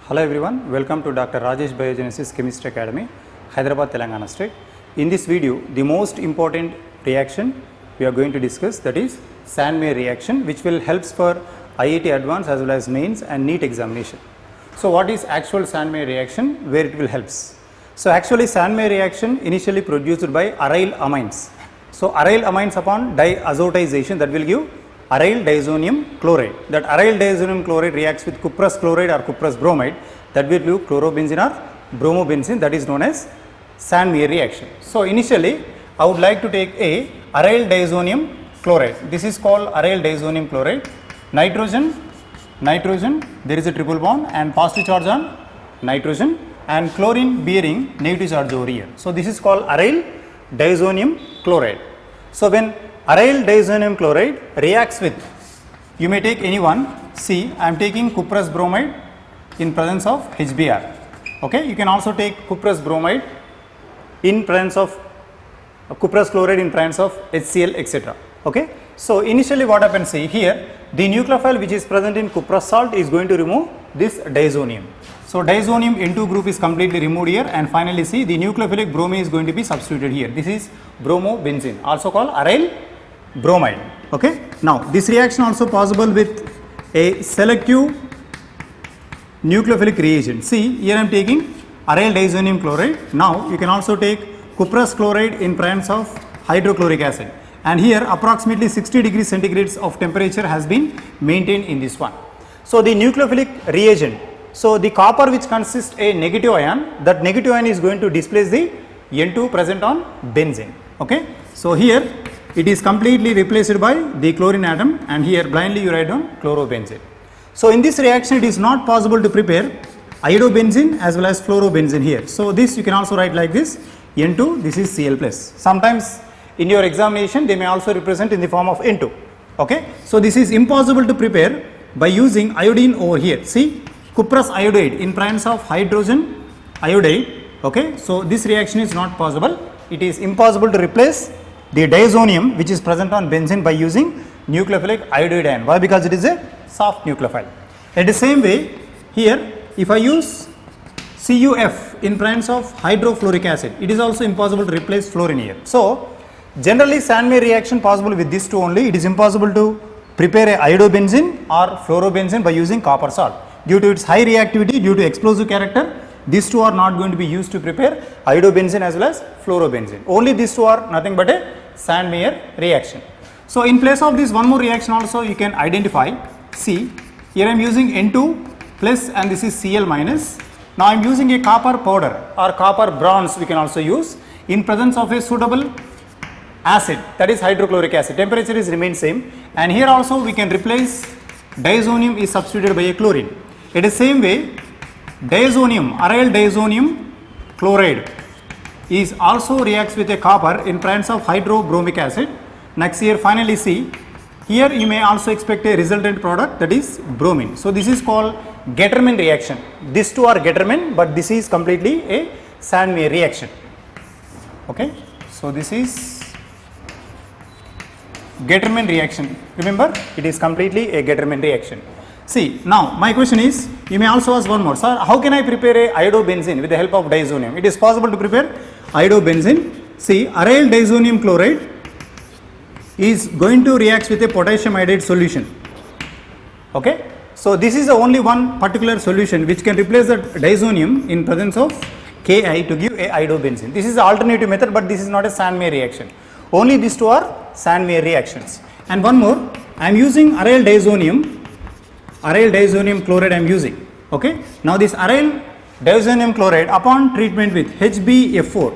Hello everyone, welcome to Dr. Rajesh Biogenesis Chemistry Academy, Hyderabad, Telangana State. In this video, the most important reaction we are going to discuss, that is Sand-Meyer reaction, which will help for IIT Advanced as well as mains and NEET examination. So what is actual Sand-Meyer reaction, where it will helps? So actually Sand-Meyer reaction initially produced by aryl amines. So aryl amines upon diazotization, that will give aryl diazonium chloride. That aryl diazonium chloride reacts with cuprous chloride or cuprous bromide, that will give chlorobenzene or bromobenzene, that is known as Sand-Meyer reaction. So initially I would like to take a aryl diazonium chloride. This is called aryl diazonium chloride. Nitrogen, there is a triple bond and positive charge on nitrogen, and chlorine bearing negative charge over here. So this is called aryl diazonium chloride. So when aryl diazonium chloride reacts with, you may take any one. See, I am taking cuprous bromide in presence of HBr. Okay, you can also take cuprous bromide in presence of cuprous chloride in presence of HCl, etc. Okay, so initially what happens, see here, the nucleophile which is present in cuprous salt is going to remove this diazonium. So diazonium N2 group is completely removed here, and finally see the nucleophilic bromine is going to be substituted here. This is bromobenzene, also called aryl bromide. Okay, now this reaction also possible with a selective nucleophilic reagent. See, here I am taking aryl diazonium chloride. Now you can also take cuprous chloride in presence of hydrochloric acid, and here approximately 60 degrees centigrade of temperature has been maintained in this one. So the nucleophilic reagent, so the copper which consists a negative ion, that negative ion is going to displace the N2 present on benzene. Okay, so here it is completely replaced by the chlorine atom, and here blindly you write down chlorobenzene. So in this reaction it is not possible to prepare iodobenzene as well as fluorobenzene here. So this you can also write like this, N2, this is Cl plus. Sometimes in your examination they may also represent in the form of N2. Okay, so this is impossible to prepare by using iodine over here. See, cuprous iodide in presence of hydrogen iodide. Okay, so this reaction is not possible. It is impossible to replace the diazonium which is present on benzene by using nucleophilic iodide ion. Why? Because it is a soft nucleophile. At the same way, here if I use CuF in presence of hydrofluoric acid, it is also impossible to replace fluorine here. So generally Sand-Meyer reaction possible with these two only. It is impossible to prepare a iodobenzene or fluorobenzene by using copper salt. Due to its high reactivity, due to explosive character, these two are not going to be used to prepare iodobenzene as well as fluorobenzene. Only these two are nothing but a Sand-Meyer reaction. So in place of this one more reaction also you can identify. See, here I am using N2 plus and this is Cl minus. Now I am using a copper powder or copper bronze we can also use in presence of a suitable acid, that is hydrochloric acid. Temperature is remain same, and here also we can replace diazonium is substituted by a chlorine. In the same way, diazonium, aryl diazonium chloride is also reacts with a copper in presence of hydrobromic acid. Next here finally see, here you may also expect a resultant product, that is bromine. So this is called Getterman reaction. These two are Getterman, but this is completely a Sand-Meyer reaction. Okay, so this is Getterman reaction. Remember, it is completely a Getterman reaction. See, now my question is, you may also ask one more, sir, how can I prepare a iodobenzene with the help of diazonium? It is possible to prepare iodobenzene. See, aryl diazonium chloride is going to react with a potassium iodide solution. Okay, so this is the only one particular solution which can replace the diazonium in presence of Ki to give a iodobenzene. This is the alternative method, but this is not a Sand-Meyer reaction. Only these two are Sand-Meyer reactions. And one more, I am using aryl diazonium chloride I am using. Okay, now this aryl diazonium chloride upon treatment with HbF4,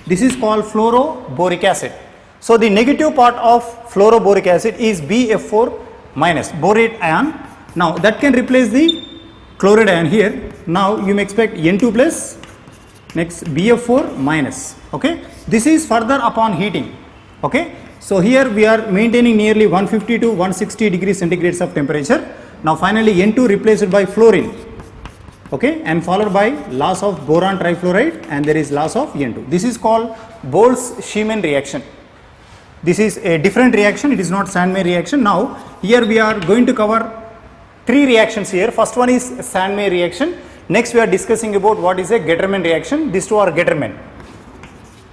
this is called fluoroboric acid. So the negative part of fluoroboric acid is BF4 minus, borate ion. Now that can replace the chloride ion here. Now you may expect N2 plus, next BF4 minus. Okay, this is further upon heating. Okay, so here we are maintaining nearly 150 to 160 degrees centigrade of temperature. Now finally N2 replaced by fluorine. Okay, and followed by loss of boron trifluoride, and there is loss of N2. This is called Bose-Schiemann reaction. This is a different reaction, it is not Sand-Meyer reaction. Now here we are going to cover three reactions here. First one is Sand-Meyer reaction, Next we are discussing about what is a Getterman reaction. These two are Getterman.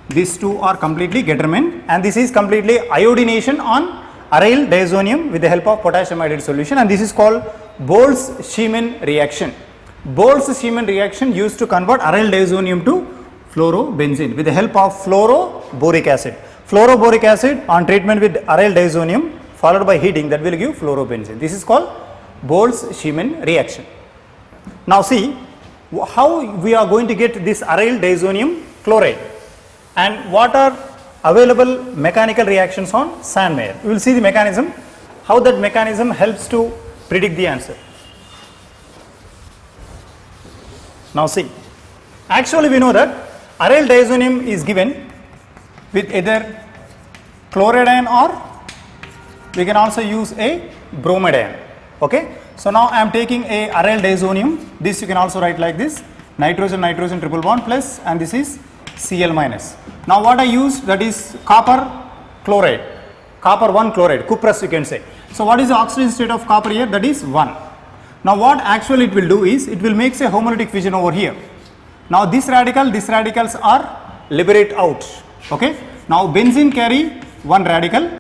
These two are completely Getterman, and this is completely iodination on aryl diazonium with the help of potassium iodide solution, and this is called Bowles-Schiemann reaction. Bowles-Schiemann reaction used to convert aryl diazonium to fluorobenzene with the help of fluoroboric acid. Fluoroboric acid on treatment with aryl diazonium followed by heating, that will give fluorobenzene. This is called Bowles-Schiemann reaction. Now see how we are going to get this aryl diazonium chloride and what are available mechanical reactions on Sandmeyer. We will see the mechanism, how that mechanism helps to predict the answer. Now see, actually we know that aryl diazonium is given with either chloride ion or we can also use a bromide ion. Okay. So now I am taking a aryl diazonium, this you can also write like this, nitrogen triple bond plus, and this is Cl minus. Now what I use, that is copper chloride, copper 1 chloride, cuprous you can say. So what is the oxidation state of copper here? That is 1. Now what actually it will do is, it will make a homolytic fission over here. Now this radicals are liberate out. Okay. Now benzene carry 1 radical.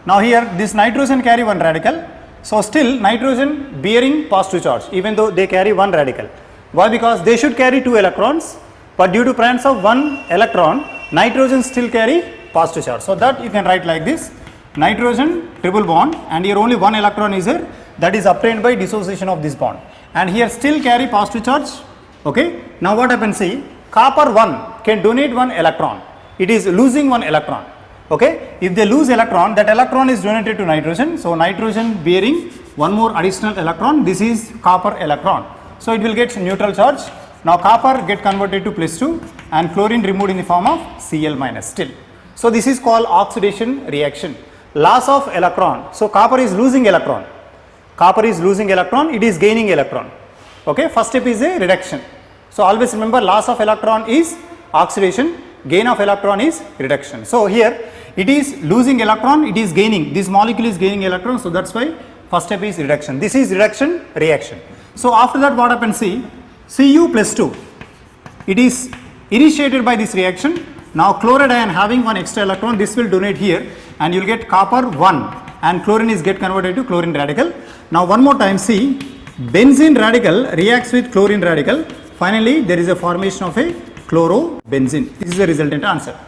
Now here this nitrogen carry 1 radical. So still nitrogen bearing positive charge even though they carry 1 radical. Why? Because they should carry 2 electrons, but due to presence of 1 electron, nitrogen still carry positive charge. So that you can write like this, nitrogen triple bond, and here only 1 electron is there, that is obtained by dissociation of this bond, and here still carry positive charge. Okay. Now what happens, see, copper 1 can donate 1 electron, it is losing 1 electron. Okay. If they lose electron, that electron is donated to nitrogen, so nitrogen bearing 1 more additional electron, this is copper electron, so it will get neutral charge. Now copper get converted to +2 and chlorine removed in the form of Cl minus still. So this is called oxidation reaction, loss of electron. So copper is losing electron, it is gaining electron. Okay. First step is a reduction. So always remember, loss of electron is oxidation, gain of electron is reduction. So here it is losing electron, it is gaining, this molecule is gaining electron, so that's why first step is reduction. This is reduction reaction. So after that what happens, see, Cu plus 2, it is initiated by this reaction. Now chloride ion having 1 extra electron, this will donate here and you will get copper 1 and chlorine is get converted to chlorine radical. Now one more time, see, benzene radical reacts with chlorine radical, finally there is a formation of a chlorobenzene. This is the resultant answer.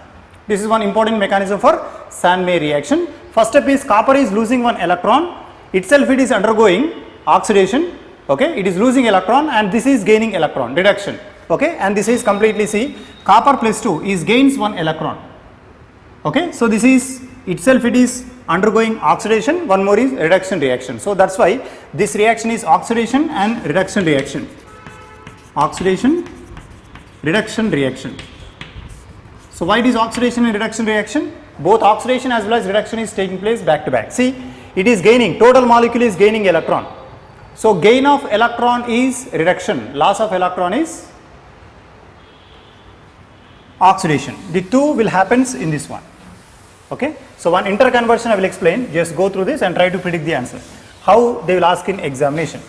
This is one important mechanism for Sandmeyer reaction. First step is copper is losing 1 electron, itself it is undergoing oxidation. Okay, it is losing electron and this is gaining electron, reduction. Okay, and this is completely, see, copper plus 2 is gains 1 electron. Okay, so this is itself it is undergoing oxidation, one more is reduction reaction. So that's why this reaction is oxidation and reduction reaction. Oxidation, reduction reaction. So why it is oxidation and reduction reaction? Both oxidation as well as reduction is taking place back to back. See, it is gaining, total molecule is gaining electron. So gain of electron is reduction, loss of electron is oxidation. The two will happens in this one. Okay. So one interconversion I will explain, just go through this and try to predict the answer, how they will ask in examination.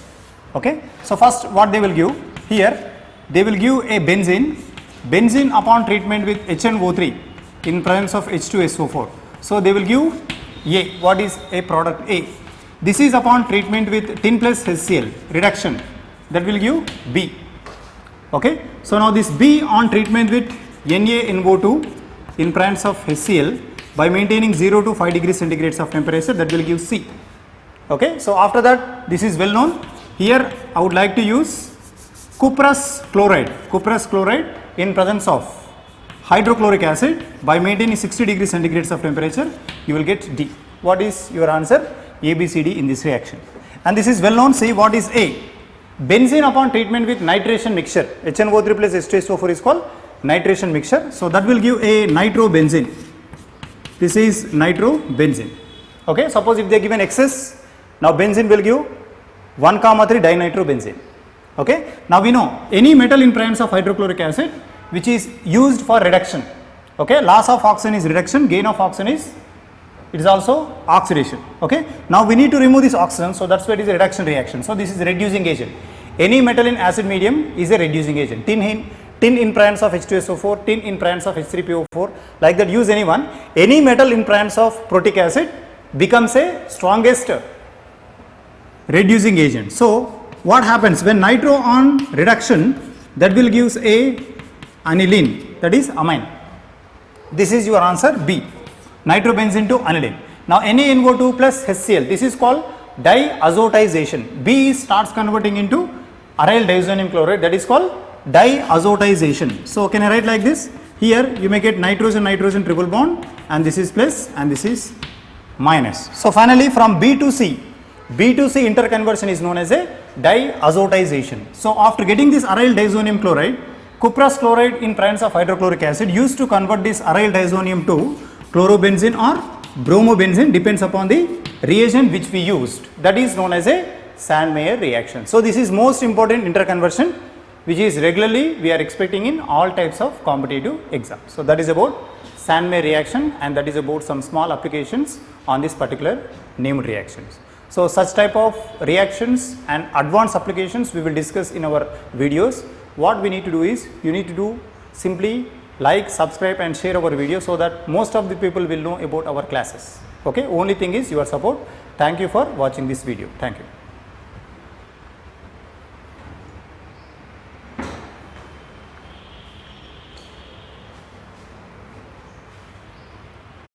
Okay. So first what they will give here, they will give a benzene upon treatment with HNO3 in presence of H2SO4. So they will give A, what is a product A. This is upon treatment with tin plus HCl reduction, that will give B. Okay. So now this B on treatment with NaNO2 in presence of HCl by maintaining 0 to 5 degrees centigrade of temperature, that will give C. Okay. So after that, this is well known. Here I would like to use cuprous chloride in presence of hydrochloric acid by maintaining 60 degrees centigrade of temperature, you will get D. What is your answer? A, B, C, D in this reaction. And this is well known. See, what is A? Benzene upon treatment with nitration mixture, HNO3 plus H2SO4 is called nitration mixture. So that will give a nitrobenzene. This is nitrobenzene. Okay. Suppose if they are given excess, now benzene will give 1,3 dinitrobenzene. Okay. Now we know any metal in presence of hydrochloric acid which is used for reduction. Okay. Loss of oxygen is reduction, gain of oxygen is, it is also oxidation. Okay. Now we need to remove this oxygen, so that's why it is a reduction reaction. So this is a reducing agent. Any metal in acid medium is a reducing agent. Tin in presence of H2SO4, tin in presence of H3PO4, like that, use any one. Any metal in presence of protic acid becomes a strongest reducing agent. So what happens when nitro on reduction, that will gives a aniline, that is amine. This is your answer B, nitrobenzene to aniline. Now NaNO2 plus HCl, this is called diazotization. B starts converting into aryl diazonium chloride, that is called diazotization. So can I write like this? Here you may get nitrogen triple bond, and this is plus and this is minus. So finally from B to C interconversion is known as a diazotization. So after getting this aryl diazonium chloride, cuprous chloride in presence of hydrochloric acid used to convert this aryl diazonium to chlorobenzene or bromobenzene, depends upon the reagent which we used. That is known as a Sandmeyer reaction. So this is most important interconversion which is regularly we are expecting in all types of competitive exams. So that is about Sandmeyer reaction, and that is about some small applications on this particular named reactions. So such type of reactions and advanced applications we will discuss in our videos. What we need to do is, you need to do simply like, subscribe and share our video so that most of the people will know about our classes. Okay, only thing is your support. Thank you for watching this video. Thank you.